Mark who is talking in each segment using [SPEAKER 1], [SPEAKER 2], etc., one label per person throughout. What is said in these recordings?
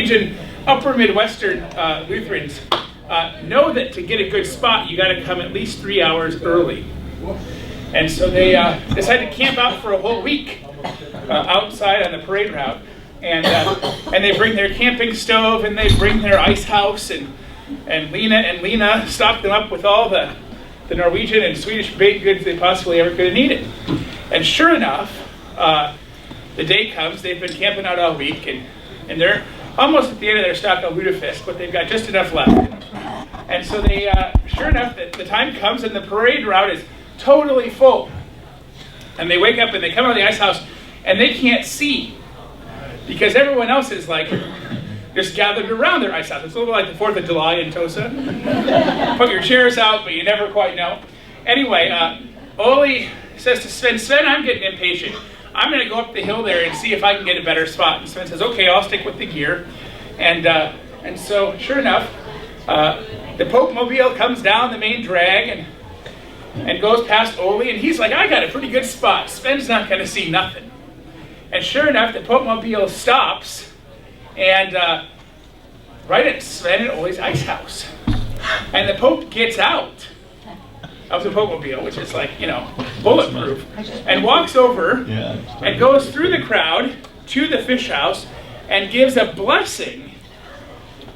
[SPEAKER 1] Norwegian upper Midwestern Lutherans know that to get a good spot, you got to come at least 3 hours early. And so they decided to camp out for a whole week outside on the parade route. And they bring their camping stove, and they bring their ice house, and Lena stocked them up with all the Norwegian and Swedish baked goods they possibly ever could have needed. And sure enough, the day comes, they've been camping out all week, and they're almost at the end of their stock of lutefisk, but they've got just enough left. And so they, sure enough, the time comes, and the parade route is totally full. And they wake up, and they come out of the ice house, and they can't see, because everyone else is like just gathered around their ice house. It's a little like the 4th of July in Tosa. Put your chairs out, but you never quite know. Anyway, Ole says to Sven, I'm getting impatient. I'm going to go up the hill there and see if I can get a better spot. And Sven says, okay, I'll stick with the gear. And so, sure enough, the Pope Mobile comes down the main drag and goes past Ole, and he's like, I got a pretty good spot. Sven's not going to see nothing. And sure enough, the Pope Mobile stops, and right at Sven and Ole's ice house. And the Pope gets out of the Pope Mobile, which is like, bulletproof, and walks over and goes through the crowd to the fish house and gives a blessing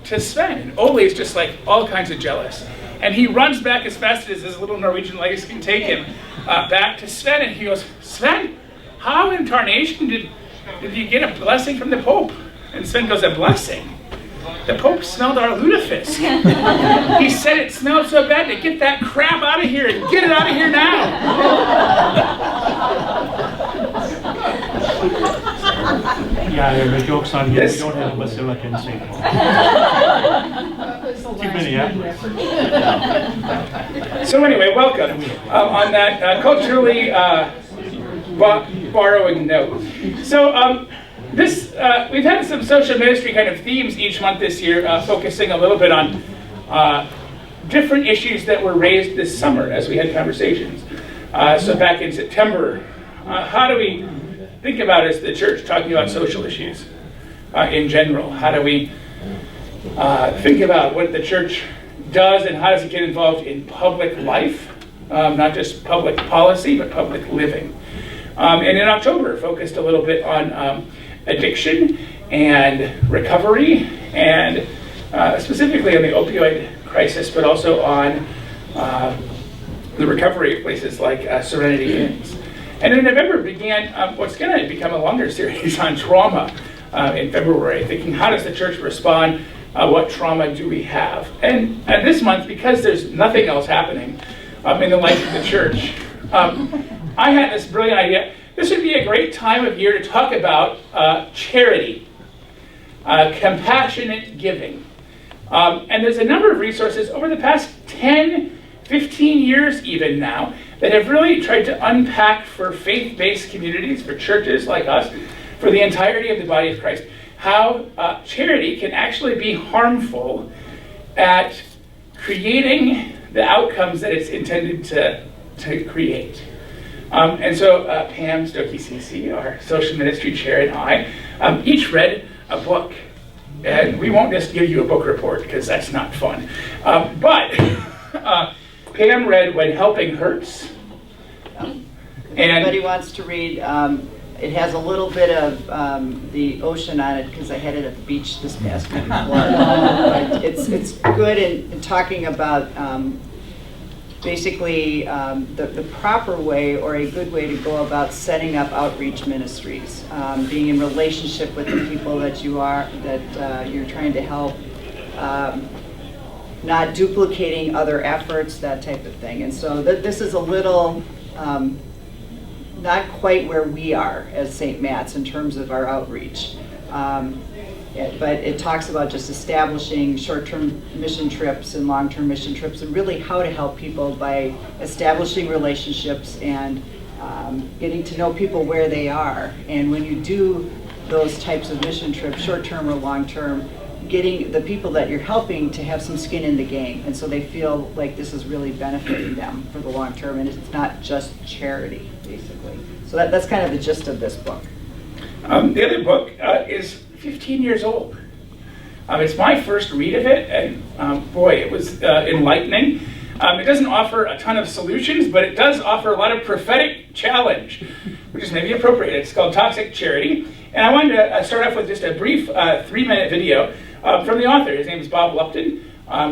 [SPEAKER 1] to Sven. And Ole is just like all kinds of jealous. And he runs back as fast as his little Norwegian legs can take him back to Sven, and he goes, Sven, how in tarnation did you get a blessing from the Pope? And Sven goes, a blessing? The Pope smelled our lutefisk. He said it smelled so bad to get that crap out of here and get it out of here now.
[SPEAKER 2] Yeah, there are jokes on here. We don't have a basilica in St. Paul. Too many apples.
[SPEAKER 1] So anyway, welcome on that culturally borrowing note. So we've had some social ministry kind of themes each month this year, focusing a little bit on different issues that were raised this summer as we had conversations. So back in September, how do we think about as the church talking about social issues in general? How do we think about what the church does, and how does it get involved in public life, not just public policy, but public living? And in October, focused a little bit on addiction and recovery, and specifically on the opioid crisis, but also on the recovery of places like Serenity Inns. And in November began what's going to become a longer series on trauma in February, thinking how does the church respond, what trauma do we have? And this month, because there's nothing else happening in the life of the church, I had this brilliant idea. This would be a great time of year to talk about charity, compassionate giving. And there's a number of resources over the past 10, 15 years even now that have really tried to unpack for faith-based communities, for churches like us, for the entirety of the body of Christ, how charity can actually be harmful at creating the outcomes that it's intended to create. And so Pam Stokey-Cece, our social ministry chair, and I each read a book. And we won't just give you a book report because that's not fun. But Pam read When Helping Hurts.
[SPEAKER 3] If anybody wants to read, it has a little bit of the ocean on it because I had it at the beach this past week before. It's good in talking about basically the proper way or a good way to go about setting up outreach ministries, being in relationship with the people that you're trying to help, not duplicating other efforts, that type of thing. And so this is a little not quite where we are as St. Matt's in terms of our outreach. But it talks about just establishing short-term mission trips and long-term mission trips, and really how to help people by establishing relationships and getting to know people where they are. And when you do those types of mission trips, short-term or long-term, getting the people that you're helping to have some skin in the game, and so they feel like this is really benefiting them for the long term, and it's not just charity, basically. So that's kind of the gist of this book.
[SPEAKER 1] The other book is 15 years old. It's my first read of it, and boy, it was enlightening. It doesn't offer a ton of solutions, but it does offer a lot of prophetic challenge, which is maybe appropriate. It's called Toxic Charity. And I wanted to start off with just a brief 3-minute video from the author. His name is Bob Lupton.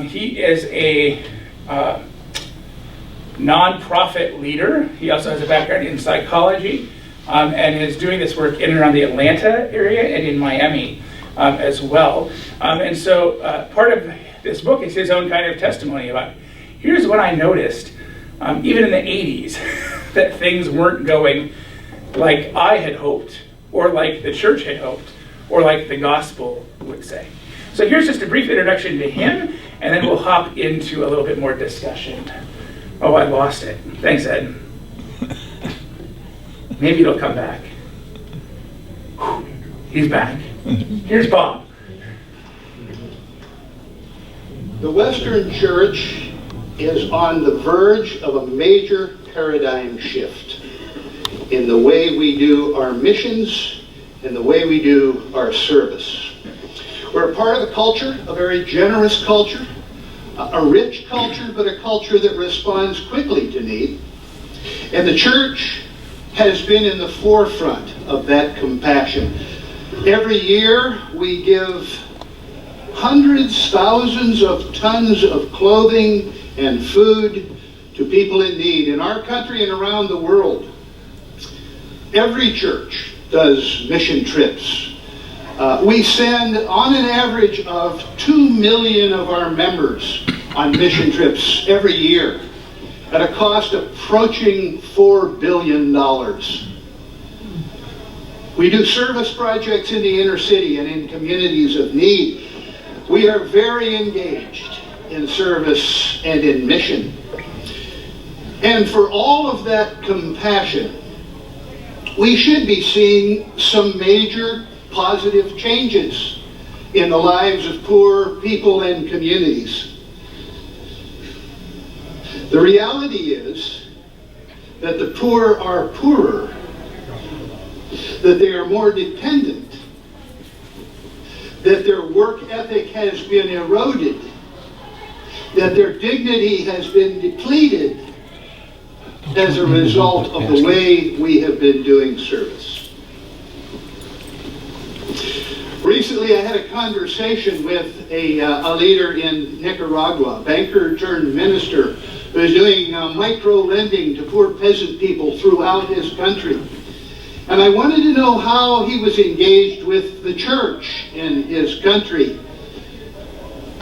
[SPEAKER 1] He is a nonprofit leader. He also has a background in psychology and is doing this work in and around the Atlanta area and in Miami as well. And so part of this book is his own kind of testimony about, here's what I noticed, even in the 80s, that things weren't going like I had hoped, or like the church had hoped, or like the gospel would say. So here's just a brief introduction to him, and then we'll hop into a little bit more discussion. Oh, I lost it. Thanks, Ed. Maybe it'll come back. Whew, he's back. Here's Bob.
[SPEAKER 4] The Western Church is on the verge of a major paradigm shift in the way we do our missions and the way we do our service. We're a part of a culture, a very generous culture, a rich culture, but a culture that responds quickly to need. And the church has been in the forefront of that compassion. Every year we give hundreds, thousands of tons of clothing and food to people in need in our country and around the world. Every church does mission trips. We send on an average of 2 million of our members on mission trips every year at a cost approaching $4 billion. We do service projects in the inner city and in communities of need. We are very engaged in service and in mission. And for all of that compassion, we should be seeing some major positive changes in the lives of poor people and communities. The reality is that the poor are poorer, that they are more dependent, that their work ethic has been eroded, that their dignity has been depleted as a result of the way we have been doing service. Recently I had a conversation with a leader in Nicaragua, banker turned minister, who is doing micro-lending to poor peasant people throughout his country. And I wanted to know how he was engaged with the church in his country.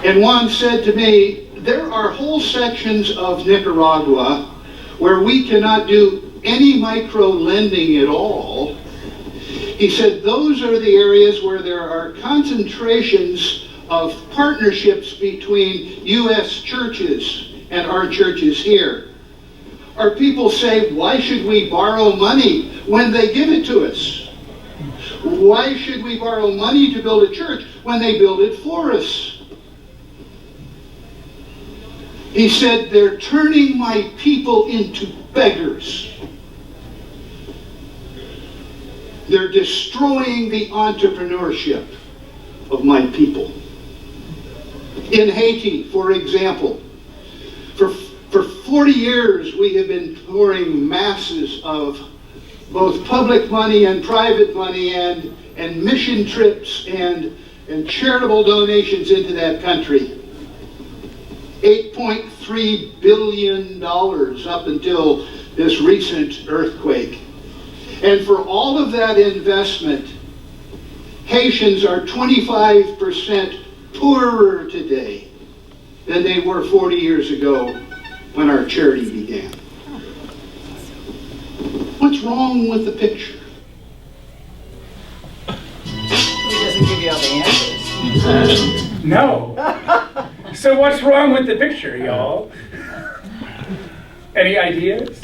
[SPEAKER 4] And Juan said to me, there are whole sections of Nicaragua where we cannot do any micro-lending at all. He said those are the areas where there are concentrations of partnerships between U.S. churches and our churches here. Our people say, why should we borrow money when they give it to us? Why should we borrow money to build a church when they build it for us? He said, they're turning my people into beggars. They're destroying the entrepreneurship of my people. In Haiti, for example, for 40 years we have been pouring masses of both public money and private money and mission trips and charitable donations into that country. $8.3 billion up until this recent earthquake. And for all of that investment, Haitians are 25% poorer today than they were 40 years ago when our charity began. What's wrong with the picture?
[SPEAKER 3] He doesn't give you all the answers.
[SPEAKER 1] No. So what's wrong with the picture, y'all? Any ideas?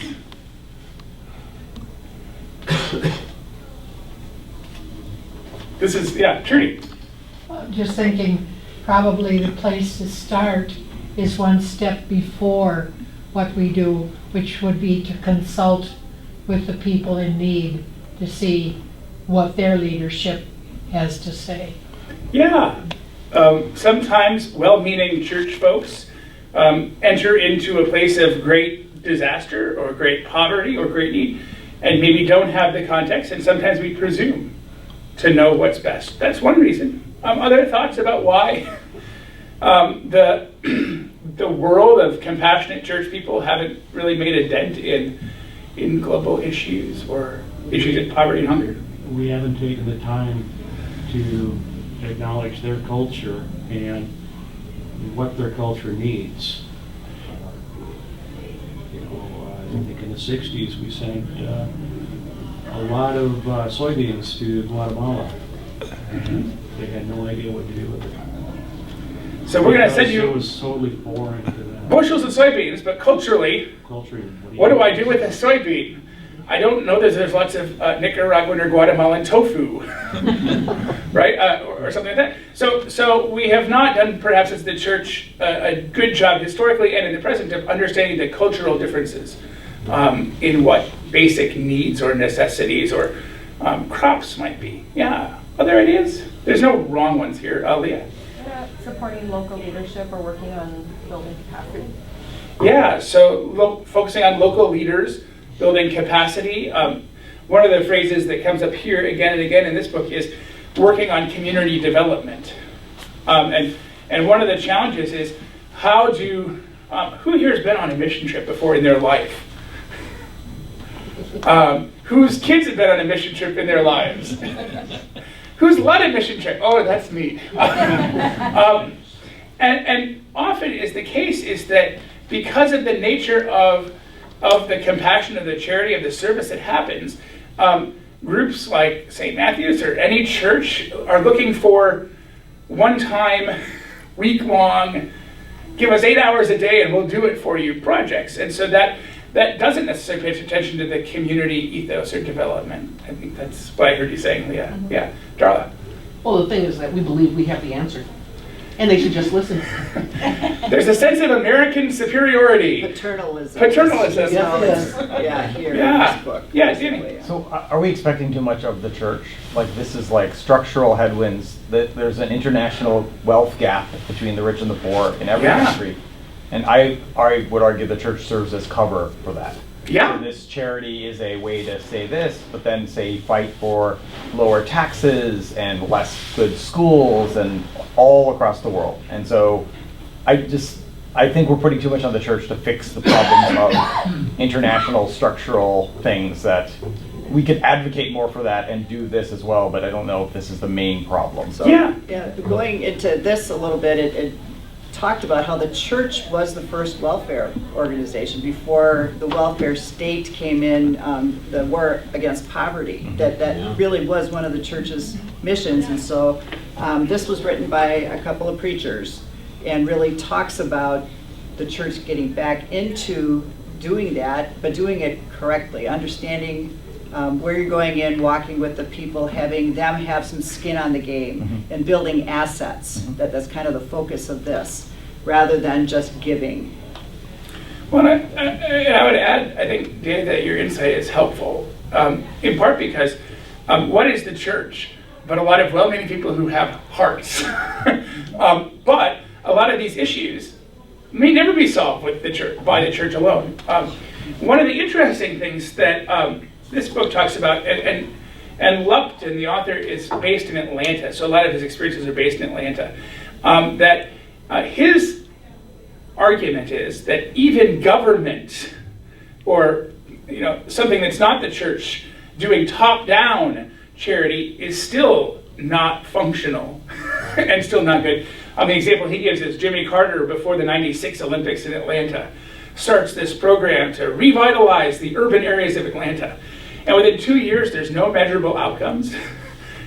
[SPEAKER 1] This is, yeah, Trudy.
[SPEAKER 5] Just thinking, probably the place to start is one step before what we do, which would be to consult with the people in need to see what their leadership has to say.
[SPEAKER 1] Yeah. Sometimes well-meaning church folks enter into a place of great disaster or great poverty or great need and maybe don't have the context, and sometimes we presume to know what's best. That's one reason. Other thoughts about why the world of compassionate church people haven't really made a dent in global issues or issues of poverty and hunger?
[SPEAKER 2] We haven't taken the time to acknowledge their culture and what their culture needs. I think in the 60s we sent a lot of soybeans to Guatemala, and they had no idea what to do with it.
[SPEAKER 1] So we're going to send you...
[SPEAKER 2] It was totally foreign to them.
[SPEAKER 1] Bushels of soybeans, but culturally, what do I do with a soybean? I don't know that there's lots of Nicaraguan or Guatemalan tofu, right? Or something like that. So we have not done, perhaps as the church, a good job historically and in the present of understanding the cultural differences in what basic needs or necessities or crops might be. Yeah. Other ideas? There's no wrong ones here. Leah.
[SPEAKER 6] Supporting local leadership or working on building capacity.
[SPEAKER 1] Yeah, so focusing on local leaders, building capacity. One of the phrases that comes up here again and again in this book is working on community development. And one of the challenges is how do, who here has been on a mission trip before in their life? Whose kids have been on a mission trip in their lives? Who's led a mission trip? Oh, that's me. And often is the case is that because of the nature of the compassion, of the charity, of the service that happens, groups like St. Matthew's or any church are looking for one-time, week-long, give us 8 hours a day and we'll do it for you projects. And so that doesn't necessarily pay attention to the community ethos or development. I think that's what I heard you saying, Leah.
[SPEAKER 7] Mm-hmm.
[SPEAKER 1] Yeah. Darla.
[SPEAKER 7] Well, the thing is that we believe we have the answer, and they should just listen.
[SPEAKER 1] There's a sense of American superiority.
[SPEAKER 3] Paternalism.
[SPEAKER 1] Paternalism.
[SPEAKER 3] Yeah, here in this book.
[SPEAKER 1] Yeah, Danny.
[SPEAKER 8] So are we expecting too much of the church? Like this is like structural headwinds, that there's an international wealth gap between the rich and the poor in every country. And I would argue the church serves as cover for that.
[SPEAKER 1] Yeah.
[SPEAKER 8] So this charity is a way to say this, but then say fight for lower taxes and less good schools and all across the world. And so I think we're putting too much on the church to fix the problems of international structural things. That we could advocate more for that and do this as well, but I don't know if this is the main problem. So
[SPEAKER 3] Yeah, going into this a little bit, it talked about how the church was the first welfare organization before the welfare state came in, the war against poverty. That really was one of the church's missions. And so this was written by a couple of preachers and really talks about the church getting back into doing that, but doing it correctly, understanding where you're going in, walking with the people, having them have some skin on the game, and building assets. That's kind of the focus of this, rather than just giving.
[SPEAKER 1] Well, I would add, I think, Danny, that your insight is helpful, in part because what is the church? But a lot of well-meaning people who have hearts. But a lot of these issues may never be solved with the church, by the church alone. One of the interesting things that this book talks about, and Lupton, the author, is based in Atlanta, so a lot of his experiences are based in Atlanta, that his argument is that even government, or something that's not the church, doing top-down charity is still not functional and still not good. The example he gives is Jimmy Carter, before the '96 Olympics in Atlanta, starts this program to revitalize the urban areas of Atlanta. And within 2 years, there's no measurable outcomes.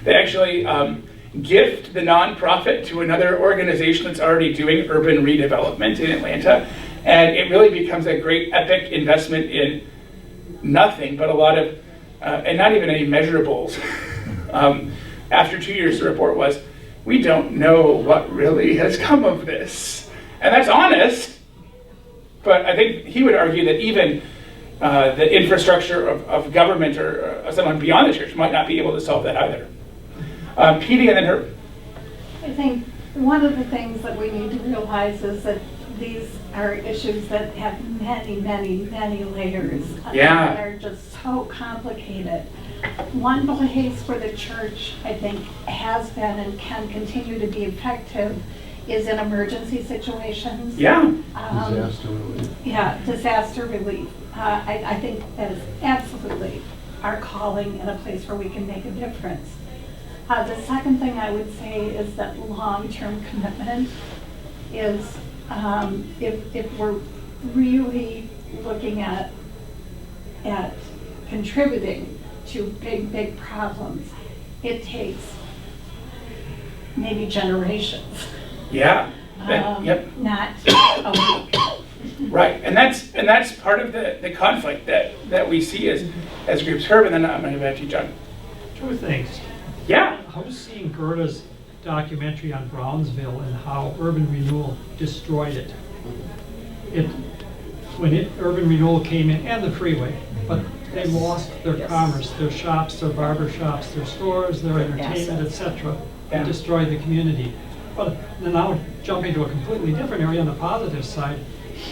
[SPEAKER 1] They actually gift the nonprofit to another organization that's already doing urban redevelopment in Atlanta. And it really becomes a great epic investment in nothing but a lot of, and not even any measurables. After 2 years, the report was, we don't know what really has come of this. And that's honest, but I think he would argue that even the infrastructure of government or someone beyond the church might not be able to solve that either. Petey and then her.
[SPEAKER 6] I think
[SPEAKER 9] one of the things that we need to realize is that these are issues that have many, many, many layers.
[SPEAKER 1] Yeah.
[SPEAKER 9] That are just so complicated. One place where the church, I think, has been and can continue to be effective is in emergency situations.
[SPEAKER 1] Yeah.
[SPEAKER 2] Disaster relief.
[SPEAKER 9] Yeah, disaster relief. I think that is absolutely our calling and a place where we can make a difference. The second thing I would say is that long-term commitment is, if we're really looking at contributing to big problems, it takes maybe generations.
[SPEAKER 1] Yeah. Yep.
[SPEAKER 9] Not a week.
[SPEAKER 1] Right, and that's part of the conflict that we see as groups. Herb, and then I'm going to go back to you, John.
[SPEAKER 10] Two things.
[SPEAKER 1] Yeah.
[SPEAKER 10] I was seeing Gerda's documentary on Brownsville and how urban renewal destroyed it. Urban renewal came in, and the freeway, but they lost their commerce, their shops, their barber shops, their stores, their entertainment, etc. and destroyed the community. But now jumping to a completely different area on the positive side,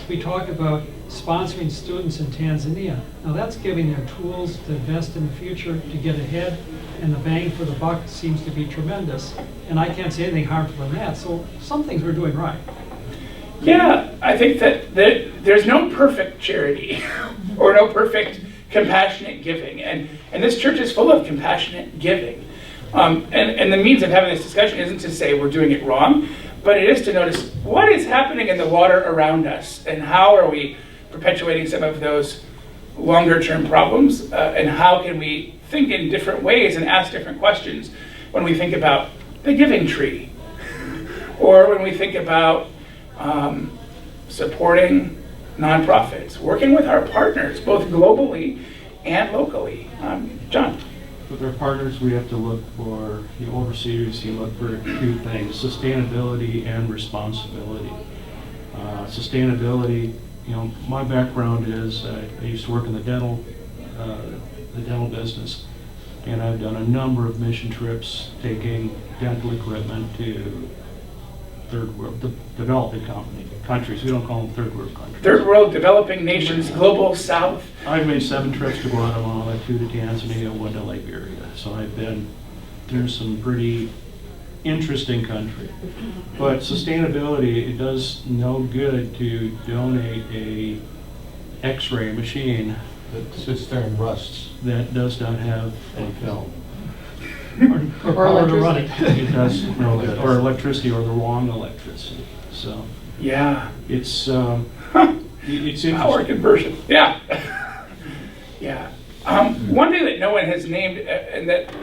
[SPEAKER 10] we talk about sponsoring students in Tanzania. Now that's giving them tools to invest in the future, to get ahead, and the bang for the buck seems to be tremendous. And I can't say anything harmful in that, so some things we're doing right.
[SPEAKER 1] Yeah, I think that there's no perfect charity or no perfect compassionate giving, and this church is full of compassionate giving. And the means of having this discussion isn't to say we're doing it wrong, but it is to notice what is happening in the water around us and how are we perpetuating some of those longer term problems, and how can we think in different ways and ask different questions when we think about the giving tree or when we think about supporting nonprofits, working with our partners both globally and locally. John.
[SPEAKER 2] With our partners, we have to look for the overseers. You look for two things: sustainability and responsibility. Sustainability. My background is I used to work in the dental business, and I've done a number of mission trips taking dental equipment to third world, developing countries. We don't call them third world countries.
[SPEAKER 1] Third world, developing nations, global south.
[SPEAKER 2] I've made 7 trips to Guatemala, 2 to Tanzania, 1 to Liberia. So I've been through some pretty interesting country. But sustainability, it does no good to donate a X-ray machine
[SPEAKER 11] that sits there and rusts.
[SPEAKER 2] that does not have any film.
[SPEAKER 7] Or
[SPEAKER 2] Power to run
[SPEAKER 7] electricity.
[SPEAKER 2] It does no good. Or electricity, or the wrong electricity. So
[SPEAKER 1] Yeah.
[SPEAKER 2] it's interesting.
[SPEAKER 1] Power conversion. Yeah. Yeah. One thing that no one has named, and that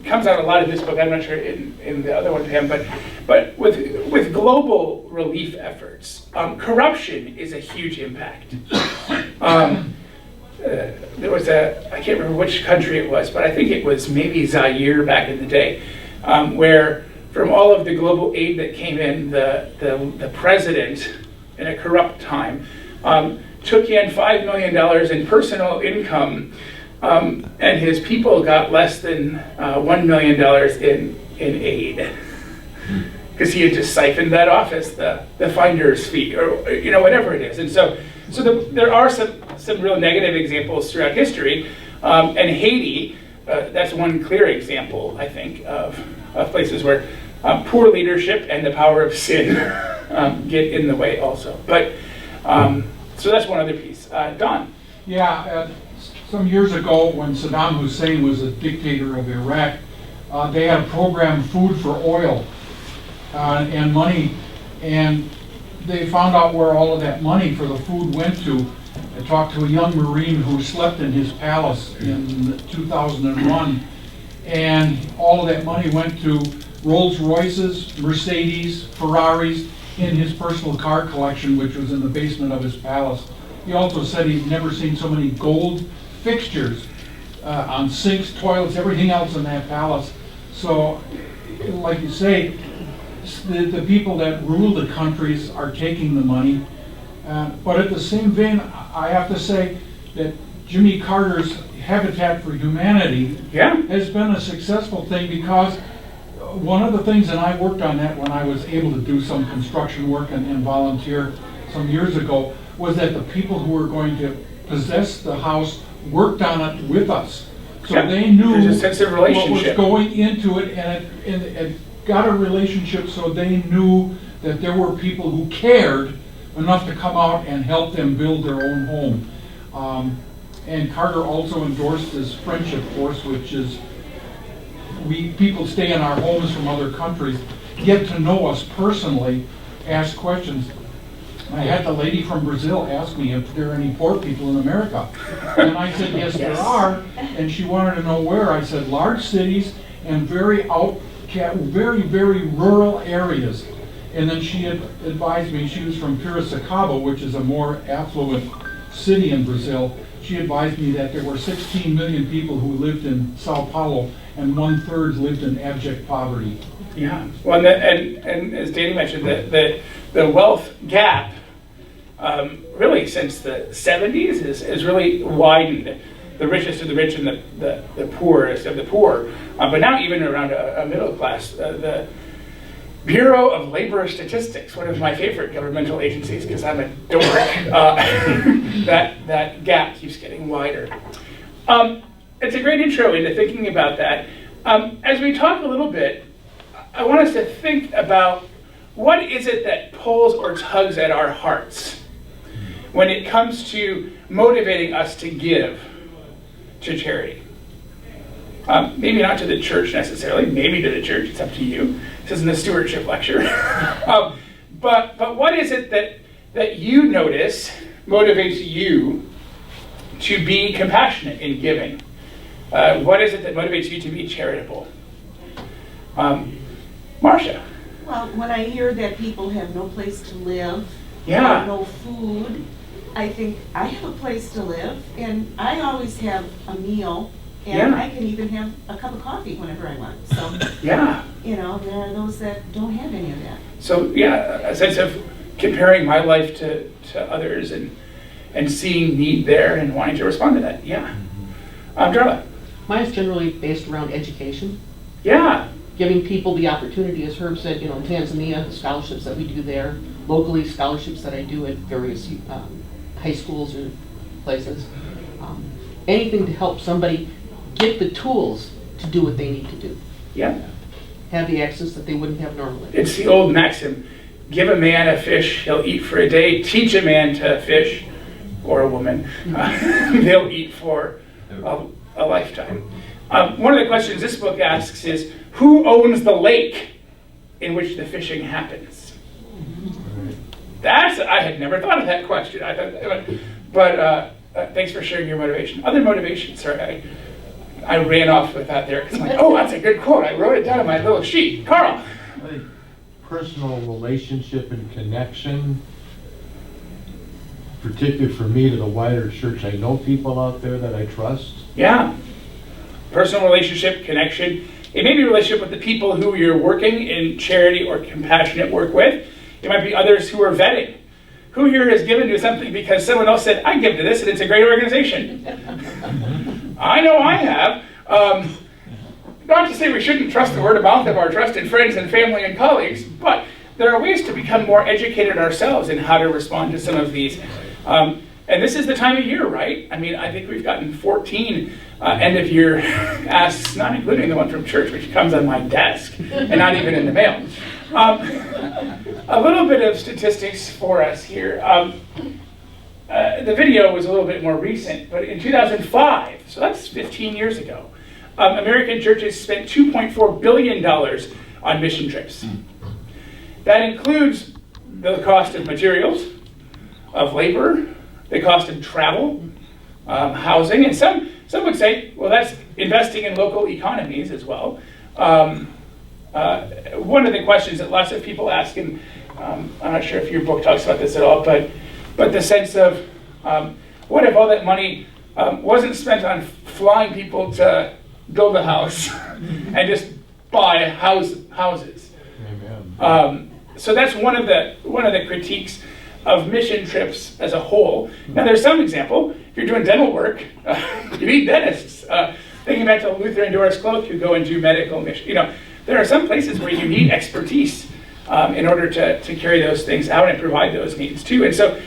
[SPEAKER 1] comes out a lot of this book, I'm not sure in the other one, Pam, but with global relief efforts, corruption is a huge impact. There was I can't remember which country it was, but I think it was maybe Zaire back in the day, where from all of the global aid that came in, the president, in a corrupt time, took in $5 million in personal income, and his people got less than $1 million in aid, because he had just siphoned that off as the finder's fee, or whatever it is. And so there are some real negative examples throughout history, and Haiti, that's one clear example, I think, of places where poor leadership and the power of sin get in the way also. But so that's one other piece. Don.
[SPEAKER 12] Yeah, some years ago when Saddam Hussein was a dictator of Iraq, they had a program, Food for Oil, and money, and they found out where all of that money for the food went to. I talked to a young Marine who slept in his palace in 2001, and all of that money went to Rolls Royces, Mercedes, Ferraris in his personal car collection, which was in the basement of his palace. He also said he'd never seen so many gold fixtures on sinks, toilets, everything else in that palace. So, like you say, the people that rule the countries are taking the money. But at the same vein, I have to say that Jimmy Carter's Habitat for Humanity has been a successful thing, because one of the things, and I worked on that when I was able to do some construction work and volunteer some years ago, was that the people who were going to possess the house worked on it with us. So
[SPEAKER 1] Yeah,
[SPEAKER 12] they knew
[SPEAKER 1] there's a sense of
[SPEAKER 12] what was
[SPEAKER 1] relationship.
[SPEAKER 12] going into it, and it got a relationship, so they knew that there were people who cared enough to come out and help them build their own home. And Carter also endorsed this friendship course, which is people stay in our homes from other countries, get to know us personally, ask questions. I had the lady from Brazil ask me if there are any poor people in America. And I said, yes, there are. And she wanted to know where. I said, large cities and very, very rural areas. And then she had advised me, she was from Piracicaba, which is a more affluent city in Brazil. She advised me that there were 16 million people who lived in Sao Paulo, and 1/3 lived in abject poverty.
[SPEAKER 1] Yeah, well, and as Danny mentioned, the wealth gap really since the 70s is really widened. The richest of the rich and the poorest of the poor. But now even around a middle class, the Bureau of Labor Statistics, one of my favorite governmental agencies because I'm a dork, that gap keeps getting wider. It's a great intro into thinking about that. As we talk a little bit, I want us to think about what is it that pulls or tugs at our hearts when it comes to motivating us to give to charity. Maybe not to the church necessarily, maybe to the church, it's up to you. This isn't a stewardship lecture. But what is it that you notice motivates you to be compassionate in giving? What is it that motivates you to be charitable? Marcia.
[SPEAKER 13] Well, when I hear that people have no place to live,
[SPEAKER 1] Yeah.
[SPEAKER 13] or no food, I think I have a place to live, and I always have a meal, and
[SPEAKER 1] Yeah.
[SPEAKER 13] I can even have a cup of coffee whenever I want. So,
[SPEAKER 1] Yeah.
[SPEAKER 13] you know, there are those that don't have any of that.
[SPEAKER 1] So yeah, a sense of comparing my life to others and seeing need there and wanting to respond to that. Yeah. Darla.
[SPEAKER 7] Mine's generally based around education,
[SPEAKER 1] Yeah.
[SPEAKER 7] giving people the opportunity, as Herb said, in Tanzania, the scholarships that we do there, locally scholarships that I do at various high schools or places. Anything to help somebody get the tools to do what they need to do.
[SPEAKER 1] Yeah.
[SPEAKER 7] Have the access that they wouldn't have normally.
[SPEAKER 1] It's the old maxim, give a man a fish, he'll eat for a day. Teach a man to fish, or a woman, they'll eat for a lifetime. One of the questions this book asks is, who owns the lake in which the fishing happens? I had never thought of that question. But thanks for sharing your motivation. Other motivations, sorry, I ran off with that there because I'm like, oh, that's a good quote. I wrote it down on my little sheet. Carl.
[SPEAKER 11] I think personal relationship and connection, particularly for me to the wider church. I know people out there that I trust.
[SPEAKER 1] Yeah. Personal relationship, connection. It may be a relationship with the people who you're working in charity or compassionate work with. It might be others who are vetting. Who here has given to something because someone else said, I give to this and it's a great organization? I know I have. Not to say we shouldn't trust the word of mouth of our trusted friends and family and colleagues, but there are ways to become more educated ourselves in how to respond to some of these. And this is the time of year, right? I mean, I think we've gotten 14 end of year asks, not including the one from church, which comes on my desk and not even in the mail. A little bit of statistics for us here. The video was a little bit more recent, but in 2005, so that's 15 years ago, American churches spent $2.4 billion on mission trips. That includes the cost of materials, of labor, the cost of travel, housing, and some would say, well, that's investing in local economies as well. One of the questions that lots of people ask, and I'm not sure if your book talks about this at all, but the sense of what if all that money wasn't spent on flying people to build a house and just buy houses?
[SPEAKER 11] Amen.
[SPEAKER 1] So that's one of the critiques of mission trips as a whole. Now there's some example. If you're doing dental work, you need dentists. Thinking back to Luther and Doris Kloth who go and do medical mission. there are some places where you need expertise in order to carry those things out and provide those needs too. And so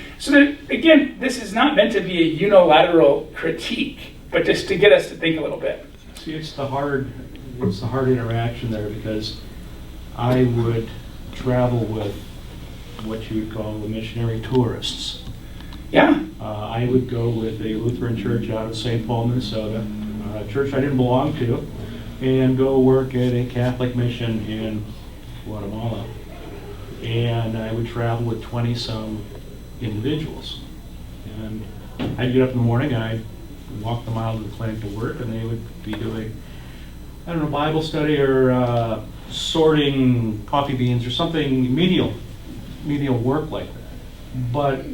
[SPEAKER 1] again, this is not meant to be a unilateral critique, but just to get us to think a little bit.
[SPEAKER 2] See, it's the hard interaction there, because I would travel with what you would call the missionary tourists.
[SPEAKER 1] Yeah.
[SPEAKER 2] I would go with a Lutheran church out of St. Paul, Minnesota, a church I didn't belong to, and go work at a Catholic mission in Guatemala. And I would travel with 20-some individuals. And I'd get up in the morning, I'd walk them out of the clinic to work, and they would be doing, I don't know, Bible study or sorting coffee beans or something menial work like that. But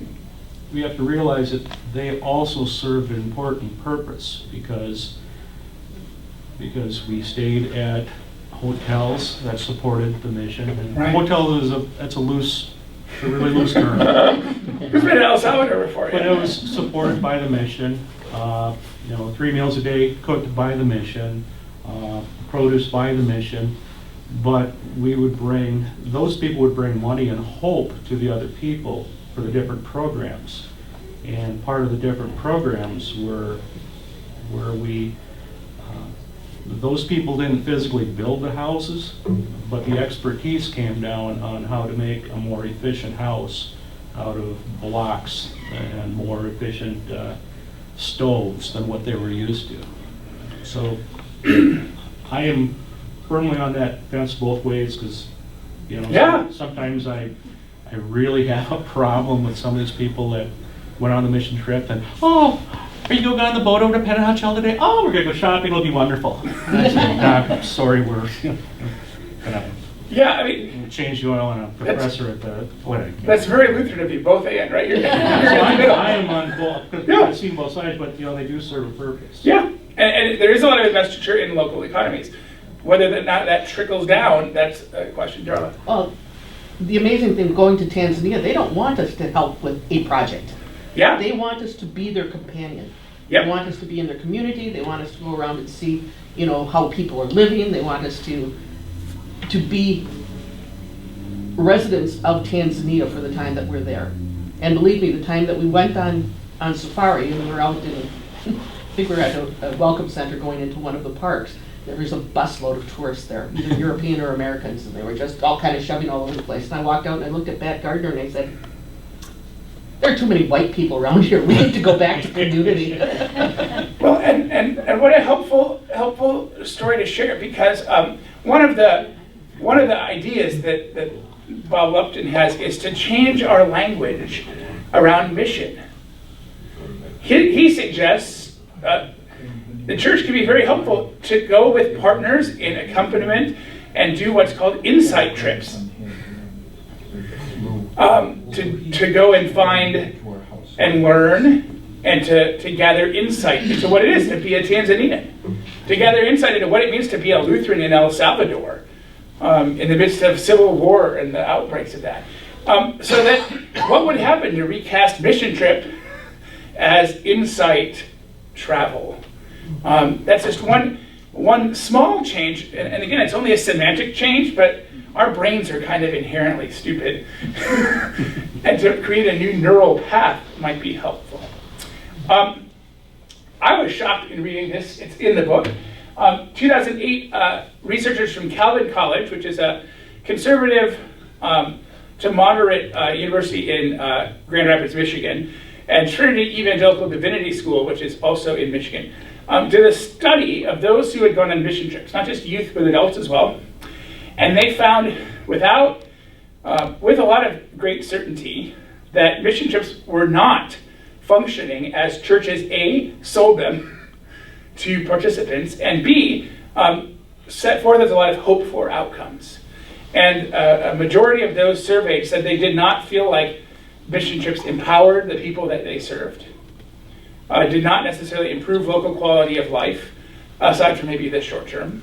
[SPEAKER 2] we have to realize that they also serve an important purpose, because we stayed at hotels that supported the mission. And
[SPEAKER 1] right.
[SPEAKER 2] Hotel is a really loose term.
[SPEAKER 1] Who's been in El Salvador before?
[SPEAKER 2] But it was supported by the mission. 3 meals a day cooked by the mission, produce by the mission. But those people would bring money and hope to the other people for the different programs. And part of the different programs were where those people didn't physically build the houses, but the expertise came down on how to make a more efficient house out of blocks and more efficient stoves than what they were used to. So I am firmly on that fence both ways, because sometimes I really have a problem with some of these people that went on the mission trip and, are you going on the boat over to Pentecost today? Oh, we're going to go shopping, it'll be wonderful. And I said, I'm sorry, we're gonna change the oil on a compressor at the wedding.
[SPEAKER 1] That's very Lutheran of you, both and, right? You're
[SPEAKER 2] I am on both, I've seen both sides, but they do serve a purpose.
[SPEAKER 1] Yeah, and there is a lot of investiture in local economies. Whether or not that trickles down, that's a question, Darla.
[SPEAKER 7] Well, the amazing thing, going to Tanzania, they don't want us to help with a project.
[SPEAKER 1] Yeah.
[SPEAKER 7] They want us to be their companion.
[SPEAKER 1] Yep.
[SPEAKER 7] They want us to be in their community. They want us to go around and see, how people are living. They want us to be residents of Tanzania for the time that we're there. And believe me, the time that we went on safari and we were out in, I think we were at a welcome center going into one of the parks, there was a busload of tourists there, either European or Americans, and they were just all kind of shoving all over the place. And I walked out and I looked at Pat Gardner and I said, there are too many white people around here. We need to go back to community.
[SPEAKER 1] Well, and what a helpful story to share, because one of the ideas that Bob Lupton has is to change our language around mission. He suggests the church can be very helpful to go with partners in accompaniment and do what's called insight trips. To go and find and learn and to gather insight into what it is to be a Tanzanian, to gather insight into what it means to be a Lutheran in El Salvador in the midst of civil war and the outbreaks of that. So that what would happen to recast mission trip as insight travel? That's just one small change, and again, it's only a semantic change, but our brains are kind of inherently stupid. And to create a new neural path might be helpful. I was shocked in reading this. It's in the book. 2008, researchers from Calvin College, which is a conservative to moderate university in Grand Rapids, Michigan, and Trinity Evangelical Divinity School, which is also in Michigan, did a study of those who had gone on mission trips, not just youth, but adults as well. And they found, with a lot of great certainty, that mission trips were not functioning as churches, A, sold them to participants, and B, set forth as a lot of hoped for outcomes. And a majority of those surveyed said they did not feel like mission trips empowered the people that they served, did not necessarily improve local quality of life, aside from maybe the short term.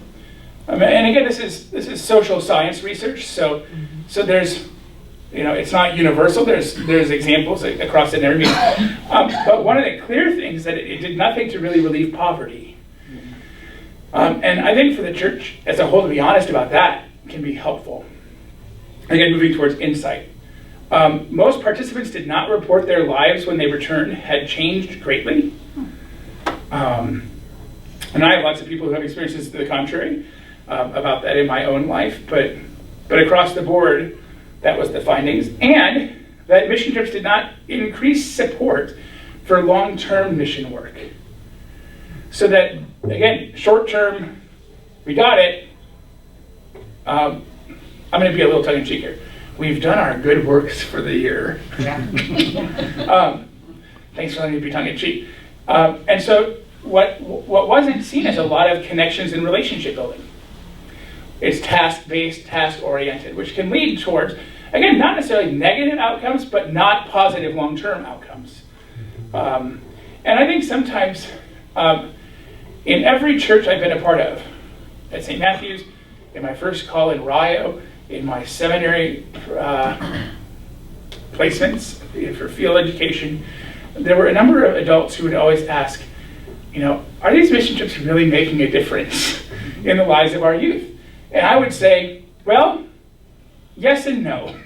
[SPEAKER 1] And again, this is social science research, so there's, it's not universal. There's examples across the every. But one of the clear things that it did nothing to really relieve poverty. And I think for the church as a whole, to be honest about that, can be helpful. Again, moving towards insight. Most participants did not report their lives when they returned had changed greatly. And I have lots of people who have experiences to the contrary about that in my own life, but across the board, that was the findings. And that mission trips did not increase support for long-term mission work. So that, again, short-term, we got it. I'm going to be a little tongue-in-cheek here. We've done our good works for the year. Thanks for letting me be tongue-in-cheek. And so what wasn't seen as a lot of connections and relationship building. It's task-based, task-oriented, which can lead towards, again, not necessarily negative outcomes, but not positive long-term outcomes. And I think sometimes in every church I've been a part of, at St. Matthew's, in my first call in Rio, in my seminary placements for field education, there were a number of adults who would always ask, are these mission trips really making a difference in the lives of our youth? And I would say, well, yes and no.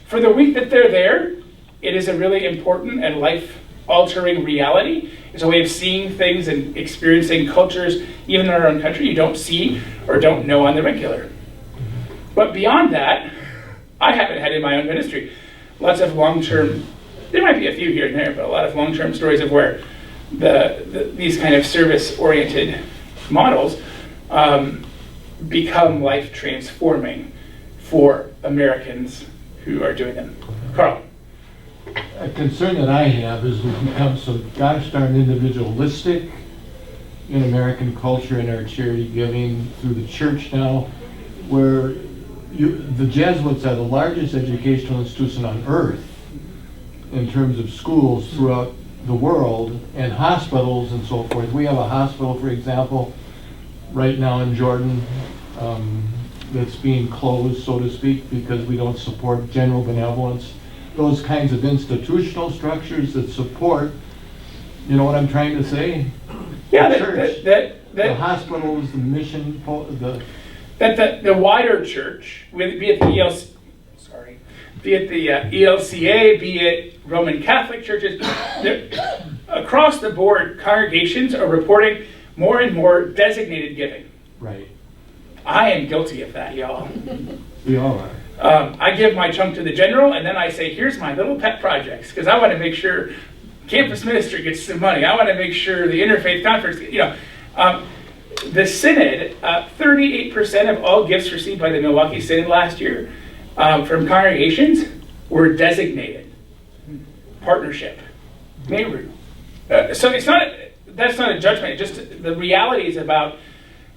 [SPEAKER 1] For the week that they're there, it is a really important and life-altering reality. It's a way of seeing things and experiencing cultures, even in our own country, you don't see or don't know on the regular. But beyond that, I haven't had in my own ministry lots of long-term, there might be a few here and there, but a lot of long-term stories of where these kind of service-oriented models become life-transforming for Americans who are doing them. Carl.
[SPEAKER 11] A concern that I have is we've become so gosh darn individualistic in American culture and our charity giving through the church now, where the Jesuits are the largest educational institution on earth in terms of schools throughout the world and hospitals and so forth. We have a hospital, for example, right now in Jordan that's being closed, so to speak, because we don't support general benevolence. Those kinds of institutional structures that support, you know what I'm trying to say?
[SPEAKER 1] Yeah,
[SPEAKER 11] the church, the hospitals, the mission,
[SPEAKER 1] the wider church, be it the ELCA, be it Roman Catholic churches, across the board, congregations are reporting more and more designated giving.
[SPEAKER 11] Right.
[SPEAKER 1] I am guilty of that, y'all.
[SPEAKER 11] We all are.
[SPEAKER 1] I give my chunk to the general, and then I say, here's my little pet projects, because I want to make sure campus ministry gets some money. I want to make sure the interfaith conference, the synod, 38% of all gifts received by the Milwaukee Synod last year from congregations were designated partnership. Meru. So that's not a judgment. Just the realities about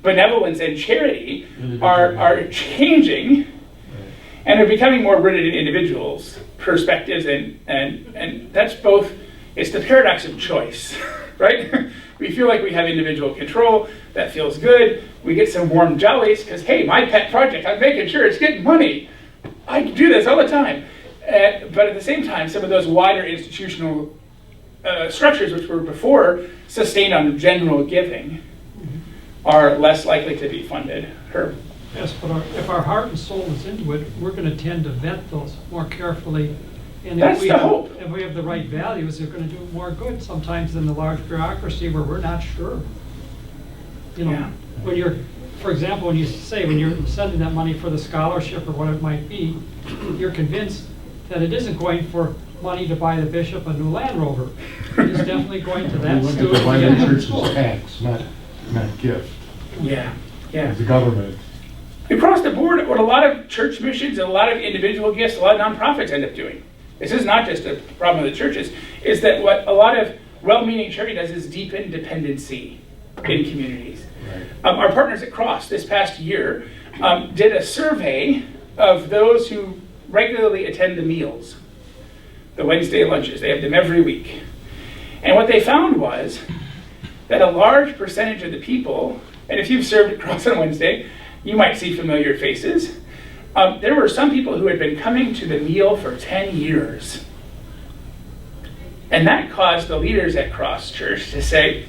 [SPEAKER 1] benevolence and charity are changing, and are becoming more rooted in individuals' perspectives, and that's both. It's the paradox of choice, right? We feel like we have individual control. That feels good. We get some warm jellies because, hey, my pet project, I'm making sure it's getting money. I do this all the time. But at the same time, some of those wider institutional structures, which were before sustained on general giving, are less likely to be funded. Herb.
[SPEAKER 10] Yes, but if our heart and soul is into it, we're going to tend to vet those more carefully. And
[SPEAKER 1] That's the hope.
[SPEAKER 10] If we have the right values, they're going to do more good sometimes than the large bureaucracy where we're not sure. When you're, for example, when you're sending that money for the scholarship or what it might be, you're convinced that it isn't going for money to buy the bishop a new Land Rover. It is definitely going to that student.
[SPEAKER 11] To buy the church's tax, not gift.
[SPEAKER 1] Yeah.
[SPEAKER 11] The government.
[SPEAKER 1] Across the board, what a lot of church missions and a lot of individual gifts, a lot of nonprofits end up doing. This is not just a problem of the churches, is that what a lot of well-meaning charity does is deepen dependency in communities. Right. Our partners at Cross this past year did a survey of those who regularly attend the meals, the Wednesday lunches. They have them every week. And what they found was that a large percentage of the people, and if you've served at Cross on Wednesday, you might see familiar faces. There were some people who had been coming to the meal for 10 years. And that caused the leaders at Cross Church to say,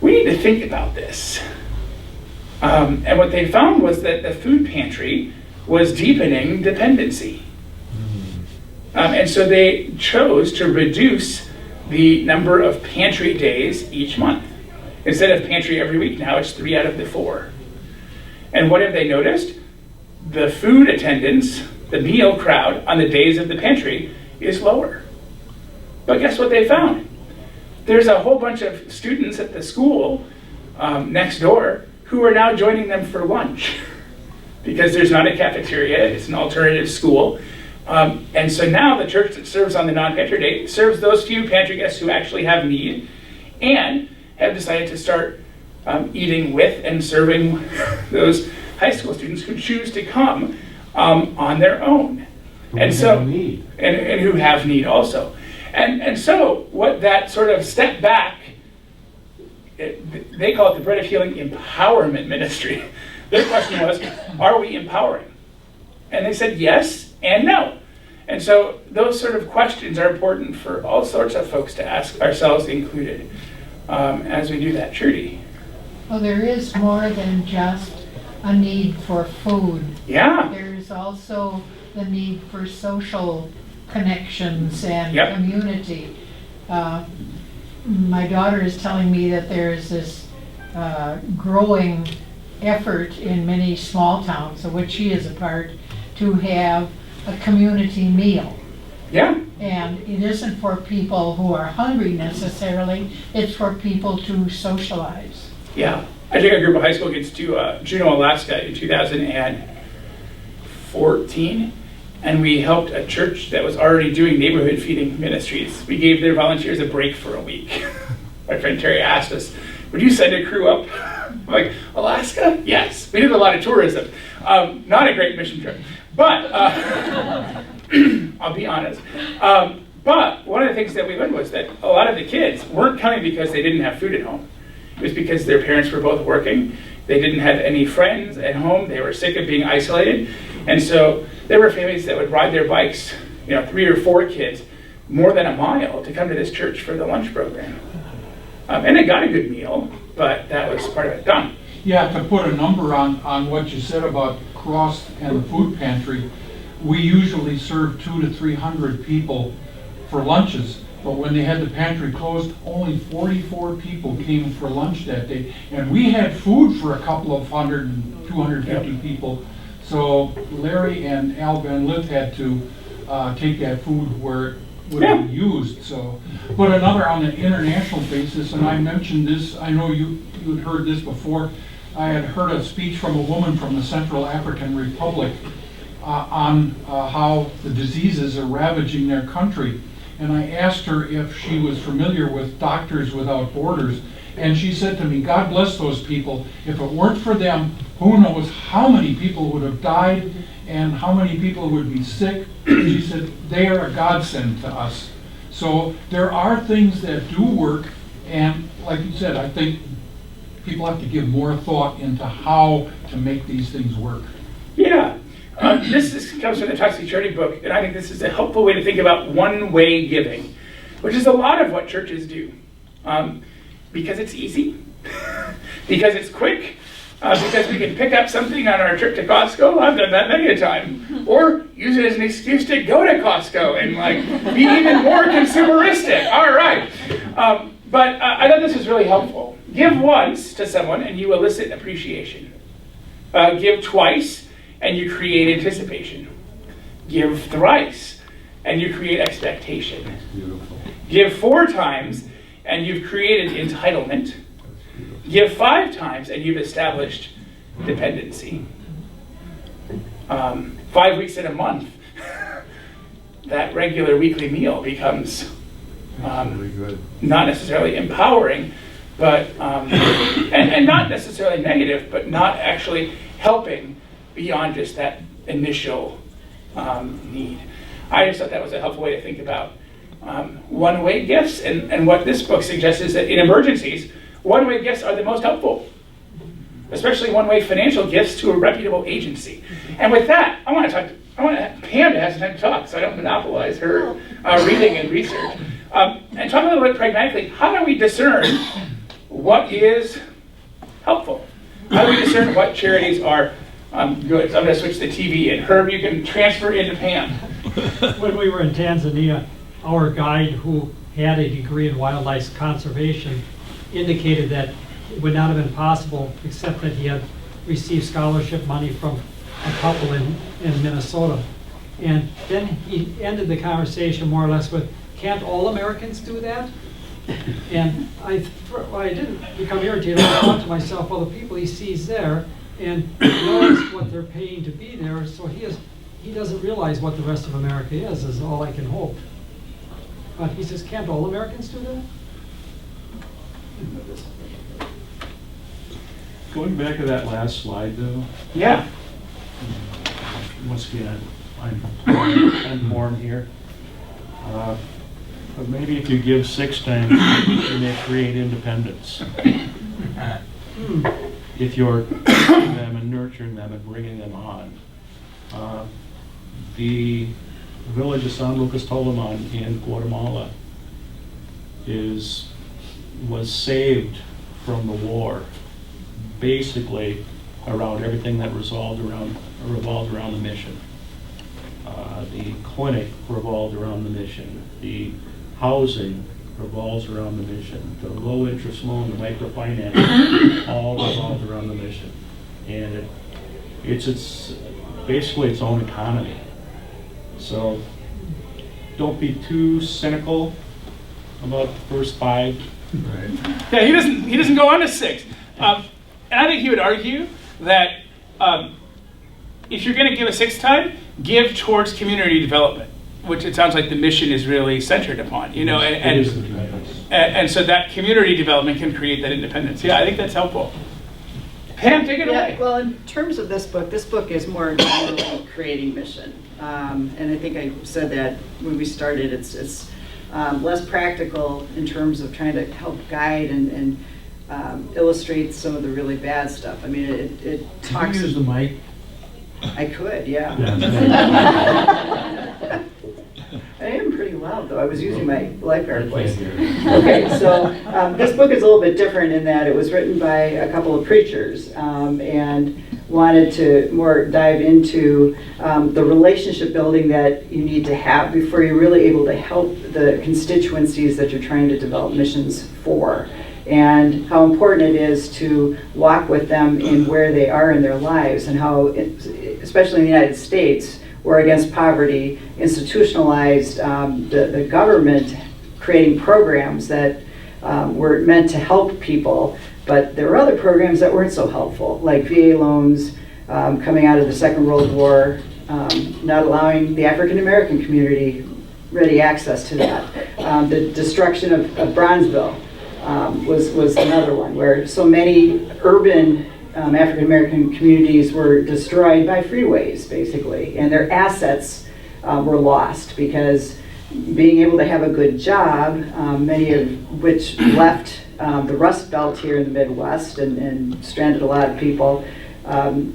[SPEAKER 1] we we need to think about this. And what they found was that the food pantry was deepening dependency. And so they chose to reduce the number of pantry days each month. Instead of pantry every week, now it's 3 out of the 4. And what have they noticed? The food attendance, the meal crowd on the days of the pantry is lower. But guess what they found? There's a whole bunch of students at the school next door who are now joining them for lunch because there's not a cafeteria, it's an alternative school. And so now the church that serves on the non-pantry day serves those few pantry guests who actually have need and have decided to start eating with and serving those high school students who choose to come on their own. And so, and who have need also. And so what that sort of step back, they call it the Bread of Healing Empowerment Ministry. Their question was, are we empowering? And they said yes and no. And so those sort of questions are important for all sorts of folks to ask, ourselves included, as we do that. Trudy.
[SPEAKER 5] Well, there is more than just a need for food.
[SPEAKER 1] Yeah.
[SPEAKER 5] There's also the need for social connections and
[SPEAKER 1] Yep.
[SPEAKER 5] community. My daughter is telling me that there's this growing effort in many small towns, of which she is a part, to have a community meal.
[SPEAKER 1] Yeah.
[SPEAKER 5] And it isn't for people who are hungry necessarily, it's for people to socialize.
[SPEAKER 1] Yeah. I took a group of high school kids to Juneau, Alaska in 2014, and we helped a church that was already doing neighborhood feeding ministries. We gave their volunteers a break for a week. My friend Terry asked us, would you send a crew up? I'm like, Alaska? Yes. We did a lot of tourism. Not a great mission trip, but I'll be honest. But one of the things that we learned was that a lot of the kids weren't coming because they didn't have food at home. It was because their parents were both working. They didn't have any friends at home. They were sick of being isolated. And so there were families that would ride their bikes, 3 or 4 kids, more than a mile to come to this church for the lunch program. And they got a good meal, but that was part of it. Don?
[SPEAKER 12] Yeah, to put a number on what you said about Cross and the food pantry, we usually serve 200 to 300 people for lunches. But when they had the pantry closed, only 44 people came for lunch that day. And we had food for a couple of 250 people. So Larry and Al Van Lith had to take that food where it would be used. So, but another on an international basis, and I mentioned this, I know you had heard this before, I had heard a speech from a woman from the Central African Republic on how the diseases are ravaging their country. And I asked her if she was familiar with Doctors Without Borders. And she said to me, God bless those people. If it weren't for them, who knows how many people would have died and how many people would be sick. She said, they are a godsend to us. So there are things that do work. And like you said, I think people have to give more thought into how to make these things work.
[SPEAKER 1] Yeah. This comes from the Toxic Charity book, and I think this is a helpful way to think about one-way giving, which is a lot of what churches do. Because it's easy, because it's quick, because we can pick up something on our trip to Costco. I've done that many a time. Or use it as an excuse to go to Costco and be even more consumeristic. All right. But I thought this was really helpful. Give once to someone and you elicit appreciation. Give twice and you create anticipation. Give thrice, and you create expectation.
[SPEAKER 11] Beautiful.
[SPEAKER 1] Give 4 times, and you've created entitlement. Give 5 times, and you've established dependency. 5 weeks in a month, that regular weekly meal becomes
[SPEAKER 11] Really good.
[SPEAKER 1] not necessarily empowering, but and not necessarily negative, but not actually helping beyond just that initial need. I just thought that was a helpful way to think about one-way gifts, and what this book suggests is that in emergencies, one-way gifts are the most helpful, especially one-way financial gifts to a reputable agency. And with that, I want Pam to have some time to talk, so I don't monopolize her reading and research, and talk a little bit pragmatically. How do we discern what is helpful? How do we discern what charities are good? So I'm going to switch the TV in. Herb, you can transfer into Pam.
[SPEAKER 10] When we were in Tanzania, our guide, who had a degree in wildlife conservation, indicated that it would not have been possible except that he had received scholarship money from a couple in Minnesota. And then he ended the conversation more or less with, can't all Americans do that? And I didn't become irritated. I thought to myself, well, the people he sees there and knows what they're paying to be there, so he doesn't realize what the rest of America is all I can hope. But he says, can't all Americans do that?
[SPEAKER 2] Going back to that last slide, though.
[SPEAKER 1] Yeah.
[SPEAKER 2] Once again, I'm born here. But maybe if you give 6 times, you may create independence. If you're teaching them and nurturing them and bringing them on. The village of San Lucas Tolomon in Guatemala was saved from the war, basically around everything that revolved around the mission. The clinic revolved around the mission. The housing revolves around the mission. The low interest loan, the microfinance, all revolved around the mission. And it's basically its own economy. So don't be too cynical about the first 5.
[SPEAKER 11] Right.
[SPEAKER 1] Yeah, he doesn't go on to 6. And I think he would argue that if you're going to give a 6th time, give towards community development, which it sounds like the mission is really centered upon, and so that community development can create that independence. Yeah, I think that's helpful. Pam, take it away.
[SPEAKER 3] Well, in terms of this book is more generally creating mission. And I think I said that when we started, it's less practical in terms of trying to help guide and illustrate some of the really bad stuff. I mean, it talks...
[SPEAKER 11] Can you use the mic?
[SPEAKER 3] I could, yeah. I am pretty loud, though. I was using my lifeguard voice. Okay, so this book is a little bit different in that it was written by a couple of preachers and wanted to more dive into the relationship building that you need to have before you're really able to help the constituencies that you're trying to develop missions for, and how important it is to walk with them in where they are in their lives, and how, especially in the United States, we're against poverty, institutionalized the government creating programs that were meant to help people, but there were other programs that weren't so helpful, like VA loans coming out of the Second World War, not allowing the African American community ready access to that. The destruction of Bronzeville was another one, where so many urban African American communities were destroyed by freeways, basically, and their assets were lost because being able to have a good job, many of which left the Rust Belt here in the Midwest and stranded a lot of people,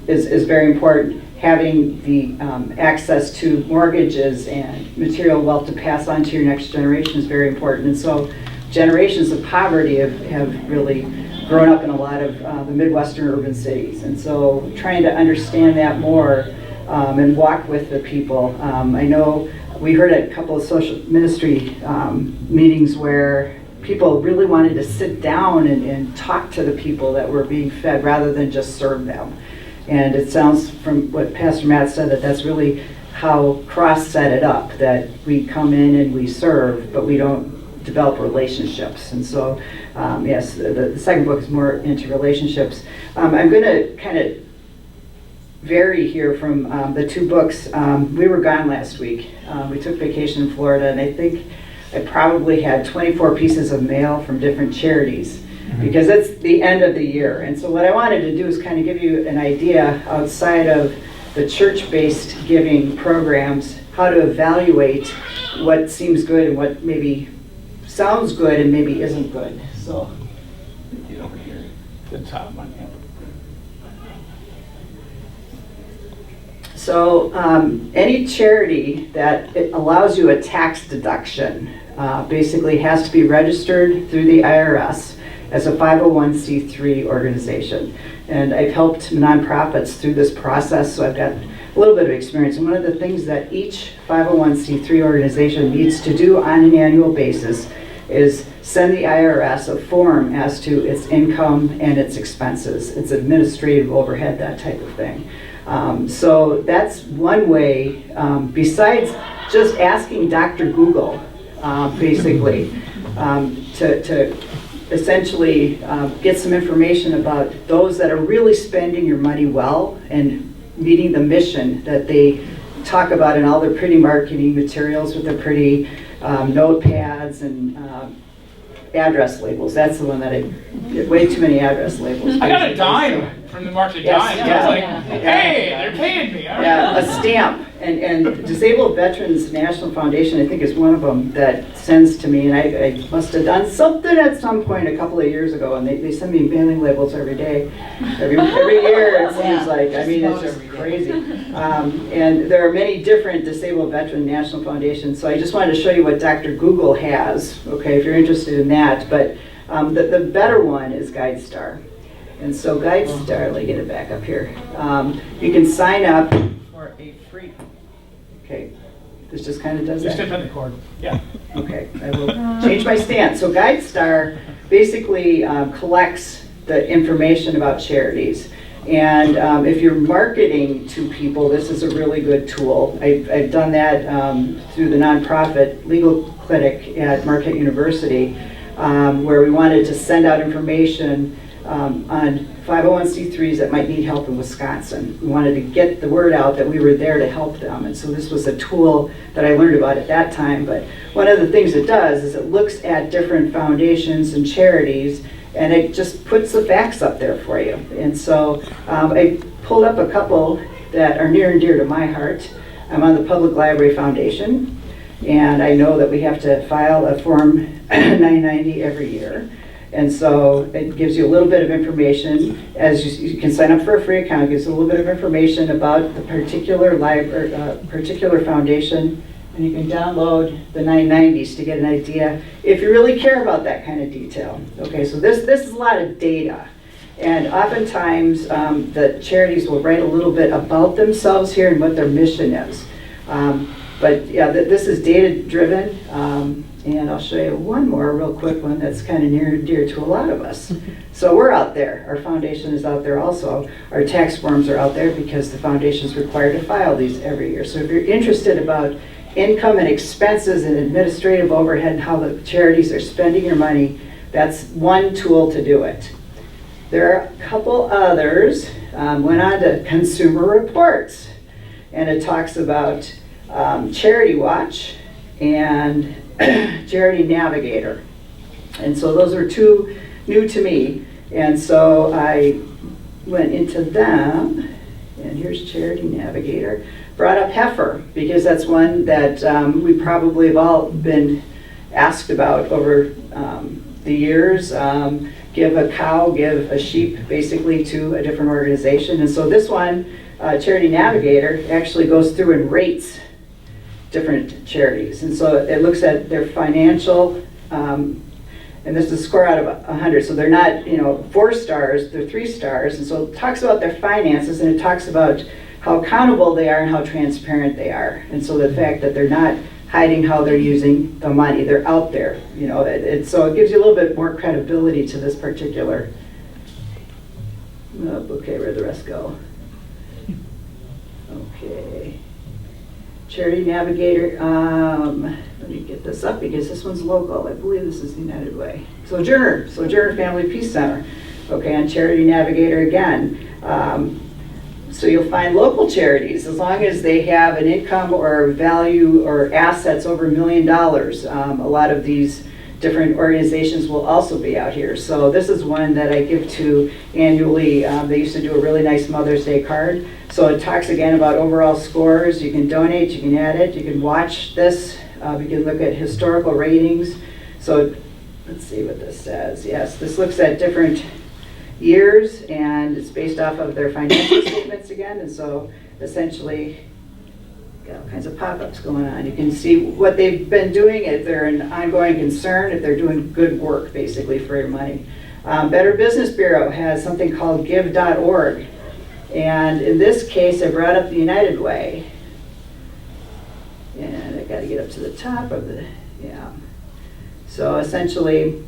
[SPEAKER 3] is very important. Having the access to mortgages and material wealth to pass on to your next generation is very important. And so generations of poverty have really grown up in a lot of the Midwestern urban cities. And so trying to understand that more and walk with the people. I know we heard at a couple of social ministry meetings where people really wanted to sit down and talk to the people that were being fed rather than just serve them. And it sounds from what Pastor Matt said that that's really how Cross set it up, that we come in and we serve, but we don't develop relationships. And so, yes, the second book is more into relationships. I'm going to kind of vary here from the 2 books. We were gone last week. We took vacation in Florida, and I think I probably had 24 pieces of mail from different charities, because it's the end of the year. And so what I wanted to do is kind of give you an idea outside of the church-based giving programs, how to evaluate what seems good and what maybe sounds good and maybe isn't good. So
[SPEAKER 1] get over here, the top one.
[SPEAKER 3] So any charity that it allows you a tax deduction basically has to be registered through the IRS. as a 501c3 organization. And I've helped nonprofits through this process, so I've got a little bit of experience. And one of the things that each 501c3 organization needs to do on an annual basis is send the IRS a form as to its income and its expenses, its administrative overhead, that type of thing. So that's one way, besides just asking Dr. Google, basically, to essentially get some information about those that are really spending your money well and meeting the mission that they talk about in all their pretty marketing materials with their pretty notepads and address labels. That's the one that I get way too many address labels.
[SPEAKER 1] I got a dime from the March of Dimes. I was like, hey, they're paying me. All right.
[SPEAKER 3] Yeah, a stamp. And Disabled Veterans National Foundation, I think, is one of them that sends to me, and I must have done something at some point a couple of years ago, and they send me mailing labels every day, every year. It seems like. I mean, it's just crazy. And there are many different Disabled Veteran National Foundations, so I just wanted to show you what Dr. Google has, okay, if you're interested in that. But the better one is GuideStar. And so GuideStar, let me get it back up here. You can sign up for a free, okay, this just kind of does that.
[SPEAKER 1] Just dip in the cord, yeah.
[SPEAKER 3] Okay, I will change my stance. So GuideStar basically collects the information about charities. And if you're marketing to people, this is a really good tool. I've done that through the nonprofit legal clinic at Marquette University, where we wanted to send out information on 501c3s that might need help in Wisconsin. We wanted to get the word out that we were there to help them, and so this was a tool that I learned about at that time. But one of the things it does is it looks at different foundations and charities, and it just puts the facts up there for you. And so I pulled up a couple that are near and dear to my heart. I'm on the Public Library Foundation, and I know that we have to file a Form 990 every year. And so it gives you a little bit of information. As you can sign up for a free account, it gives a little bit of information about the particular library, particular foundation, and you can download the 990s to get an idea if you really care about that kind of detail. Okay, so this is a lot of data. And oftentimes the charities will write a little bit about themselves here and what their mission is. But yeah, this is data driven. And I'll show you one more real quick one that's kind of near and dear to a lot of us. So we're out there. Our foundation is out there also. Our tax forms are out there because the foundation is required to file these every year. So if you're interested about income and expenses and administrative overhead and how the charities are spending your money, that's one tool to do it. There are a couple others. Went on to Consumer Reports, and it talks about Charity Watch and Charity Navigator. And so those are two new to me. And so I went into them, and here's Charity Navigator. Brought up heifer, because that's one that we probably have all been asked about over the years. Give a cow, give a sheep, basically, to a different organization. And so this one, Charity Navigator, actually goes through and rates different charities. And so it looks at their financial, and this is a score out of 100. So they're not, 4 stars, they're 3 stars. And so it talks about their finances, and it talks about how accountable they are and how transparent they are. And so the fact that they're not hiding how they're using the money, they're out there, so it gives you a little bit more credibility to this particular, okay, where'd the rest go? Okay. Charity Navigator, let me get this up because this one's local. I believe this is United Way. Sojourner Family Peace Center. Okay, on Charity Navigator again. So you'll find local charities, as long as they have an income or value or assets over $1 million. A lot of these different organizations will also be out here. So this is one that I give to annually. They used to do a really nice Mother's Day card. So it talks again about overall scores. You can donate, you can add it, you can watch this, you can look at historical ratings. So let's see what this says. Yes, this looks at different years, and it's based off of their financial statements again. And so essentially, got all kinds of pop-ups going on. You can see what they've been doing, if they're an ongoing concern, if they're doing good work basically for your money. Better Business Bureau has something called give.org. And in this case, I brought up the United Way. And I got to get up to the top of the, yeah. So essentially,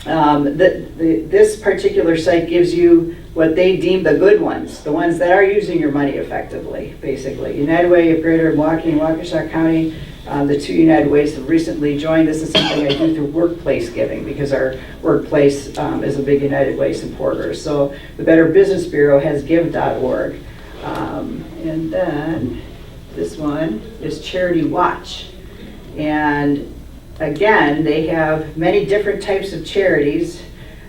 [SPEAKER 3] this particular site gives you what they deem the good ones, the ones that are using your money effectively, basically. United Way of Greater Milwaukee and Waukesha County, the two United Ways have recently joined. This is something I do through workplace giving because our workplace is a big United Way supporter. So the Better Business Bureau has give.org. And then this one is Charity Watch. And again, they have many different types of charities.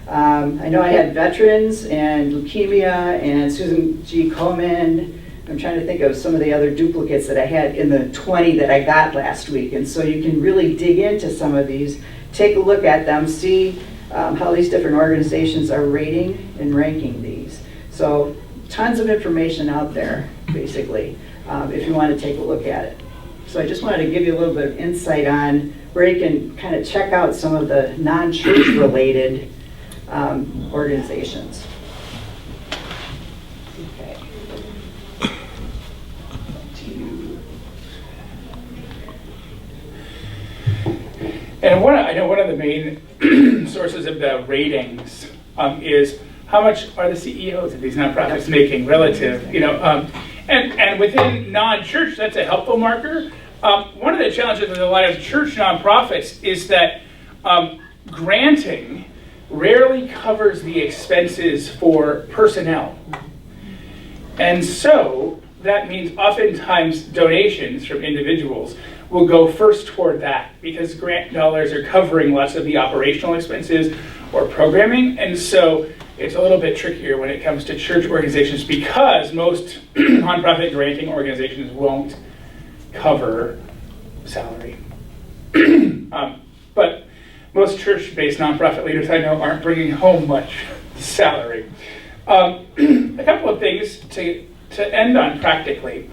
[SPEAKER 3] I know I had veterans and leukemia and Susan G. Komen. I'm trying to think of some of the other duplicates that I had in the 20 that I got last week. And so you can really dig into some of these, take a look at them, see how these different organizations are rating and ranking these. So tons of information out there, basically, if you want to take a look at it. So I just wanted to give you a little bit of insight on where you can kind of check out some of the non-church related organizations. Okay.
[SPEAKER 1] And I know one of the main sources of the ratings is how much are the CEOs of these nonprofits making relative, and within non-church, that's a helpful marker. One of the challenges with a lot of church nonprofits is that granting rarely covers the expenses for personnel. And so that means oftentimes donations from individuals will go first toward that because grant dollars are covering less of the operational expenses or programming. And so it's a little bit trickier when it comes to church organizations because most nonprofit granting organizations won't cover salary. But most church-based nonprofit leaders I know aren't bringing home much salary. A couple of things to end on practically.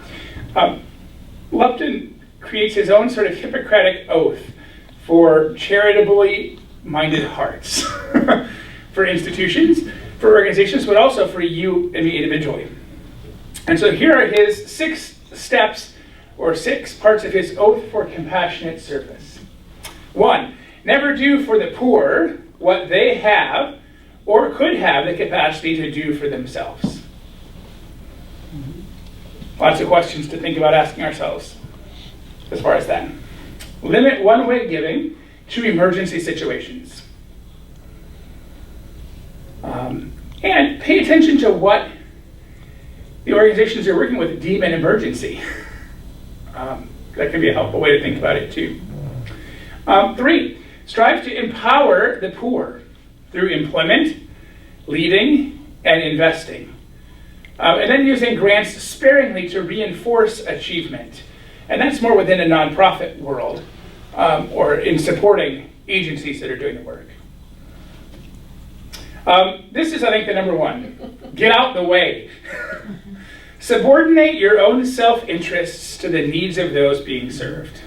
[SPEAKER 1] Lupton creates his own sort of Hippocratic oath for charitably minded hearts for institutions, for organizations, but also for you and me individually. And so here are his 6 steps or 6 parts of his oath for compassionate service. 1, never do for the poor what they have or could have the capacity to do for themselves. Lots of questions to think about asking ourselves as far as that. Limit one-way giving to emergency situations. And pay attention to what the organizations you're working with deem an emergency. That can be a helpful way to think about it too. 3, strive to empower the poor through employment, leading, and investing. And then using grants sparingly to reinforce achievement. And that's more within a nonprofit world or in supporting agencies that are doing the work. This is, I think, the number 1. Get out the way. Subordinate your own self-interests to the needs of those being served.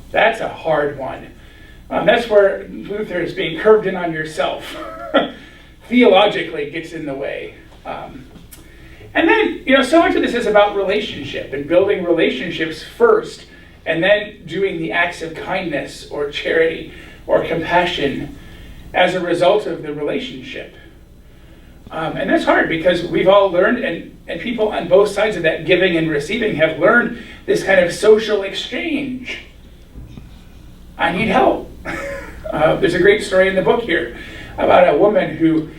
[SPEAKER 1] That's a hard one. That's where Luther is being curved in on yourself. Theologically gets in the way. And then, so much of this is about relationship and building relationships first, and then doing the acts of kindness or charity or compassion as a result of the relationship. And that's hard because we've all learned, and people on both sides of that giving and receiving have learned this kind of social exchange. I need help. There's a great story in the book here about a woman who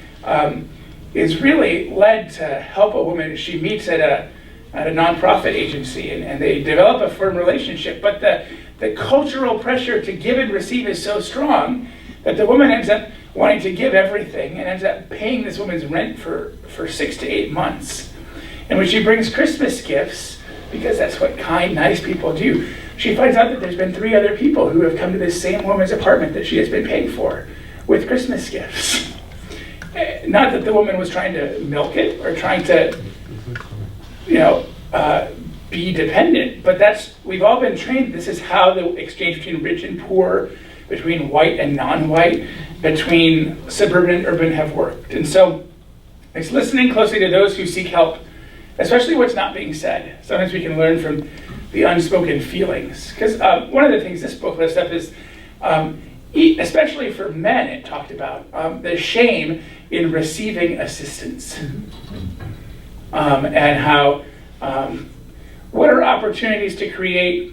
[SPEAKER 1] is really led to help a woman she meets at a nonprofit agency, and they develop a firm relationship. But the cultural pressure to give and receive is so strong that the woman ends up wanting to give everything and ends up paying this woman's rent for 6 to 8 months. And when she brings Christmas gifts, because that's what kind, nice people do, she finds out that there's been 3 other people who have come to this same woman's apartment that she has been paying for with Christmas gifts. Not that the woman was trying to milk it or trying to, be dependent, but we've all been trained. This is how the exchange between rich and poor, between white and non-white, between suburban and urban have worked. And so it's listening closely to those who seek help, especially what's not being said. Sometimes we can learn from the unspoken feelings. Because one of the things this book lists up is, especially for men, it talked about the shame in receiving assistance. And how, what are opportunities to create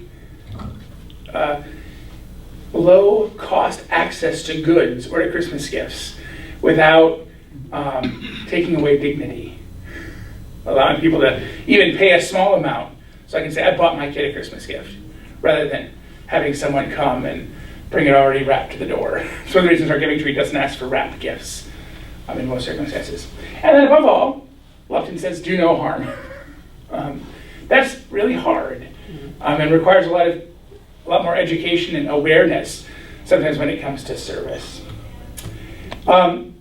[SPEAKER 1] low cost access to goods or to Christmas gifts without taking away dignity. Allowing people to even pay a small amount so I can say, I bought my kid a Christmas gift, rather than having someone come and bring it already wrapped to the door. It's one of the reasons our Giving Tree doesn't ask for wrapped gifts in most circumstances. And then above all, Lupton says, do no harm. That's really hard and requires a lot more education and awareness sometimes when it comes to service.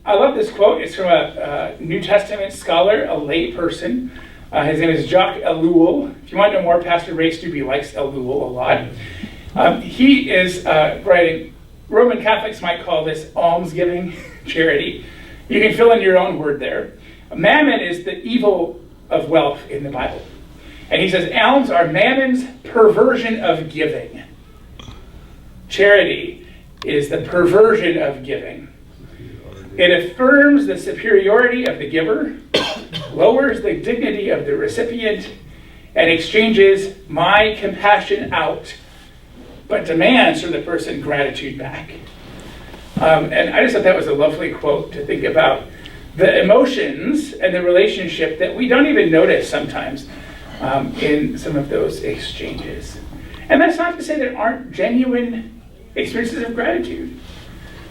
[SPEAKER 1] I love this quote. It's from a New Testament scholar, a lay person. His name is Jacques Ellul. If you want to know more, Pastor Ray Stubbe likes Ellul a lot. He is writing, Roman Catholics might call this almsgiving, charity. You can fill in your own word there. Mammon is the evil of wealth in the Bible. And he says, alms are mammon's perversion of giving. Charity is the perversion of giving. It affirms the superiority of the giver, lowers the dignity of the recipient, and exchanges my compassion out, but demands from the person gratitude back. And I just thought that was a lovely quote to think about the emotions and the relationship that we don't even notice sometimes in some of those exchanges. And that's not to say there aren't genuine experiences of gratitude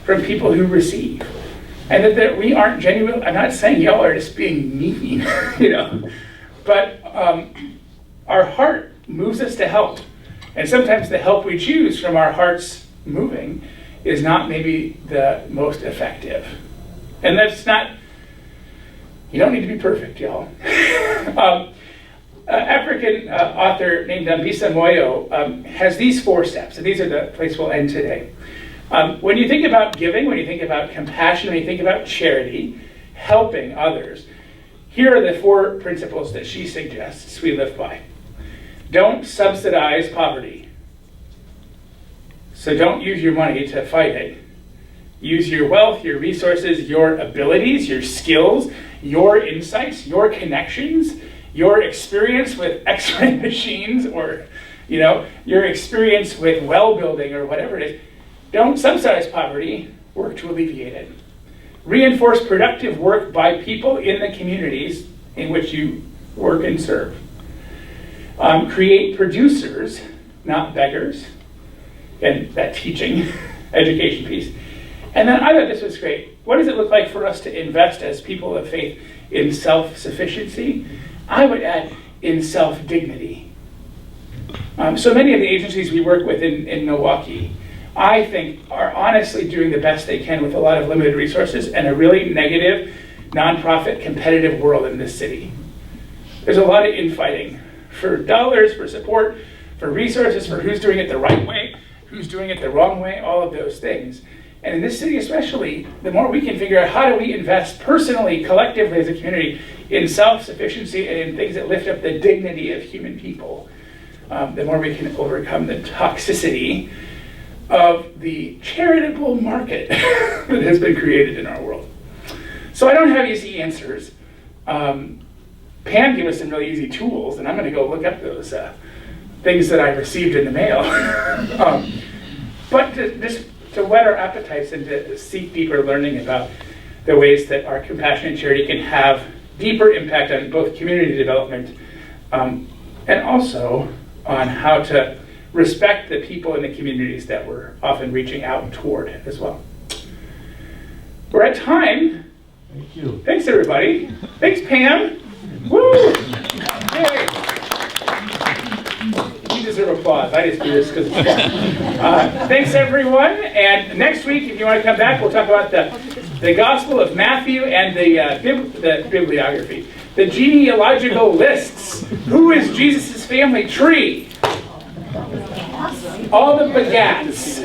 [SPEAKER 1] from people who receive. And that we aren't genuine. I'm not saying y'all are just being mean, but our heart moves us to help. And sometimes the help we choose from our hearts moving is not maybe the most effective. And that's not, you don't need to be perfect, y'all. African author named Bisa Moyo has these 4 steps, and these are the place we'll end today. When you think about giving, when you think about compassion, when you think about charity, helping others, here are the 4 principles that she suggests we live by. Don't subsidize poverty. So don't use your money to fight it. Use your wealth, your resources, your abilities, your skills, your insights, your connections, your experience with X-ray machines, or your experience with well building or whatever it is. Don't subsidize poverty, work to alleviate it. Reinforce productive work by people in the communities in which you work and serve. Create producers, not beggars, and that teaching, education piece. And then I thought this was great. What does it look like for us to invest as people of faith in self-sufficiency? I would add in self-dignity. So many of the agencies we work with in Milwaukee, I think, are honestly doing the best they can with a lot of limited resources and a really negative, nonprofit, competitive world in this city. There's a lot of infighting for dollars, for support, for resources, for who's doing it the right way, who's doing it the wrong way, all of those things. And in this city especially, the more we can figure out how do we invest personally, collectively as a community in self-sufficiency and in things that lift up the dignity of human people, the more we can overcome the toxicity of the charitable market that has been created in our world. So I don't have easy answers. Pam gave us some really easy tools, and I'm going to go look up those things that I received in the mail. But to whet our appetites and to seek deeper learning about the ways that our compassion and charity can have deeper impact on both community development and also on how to respect the people in the communities that we're often reaching out toward as well. We're at time.
[SPEAKER 11] Thank you.
[SPEAKER 1] Thanks, everybody. Thanks, Pam. Woo! Yay! You deserve applause. I just do this because it's fun. Thanks, everyone. And next week, if you want to come back, we'll talk about the Gospel of Matthew and the bibliography. The genealogical lists. Who is Jesus' family tree? All the begats.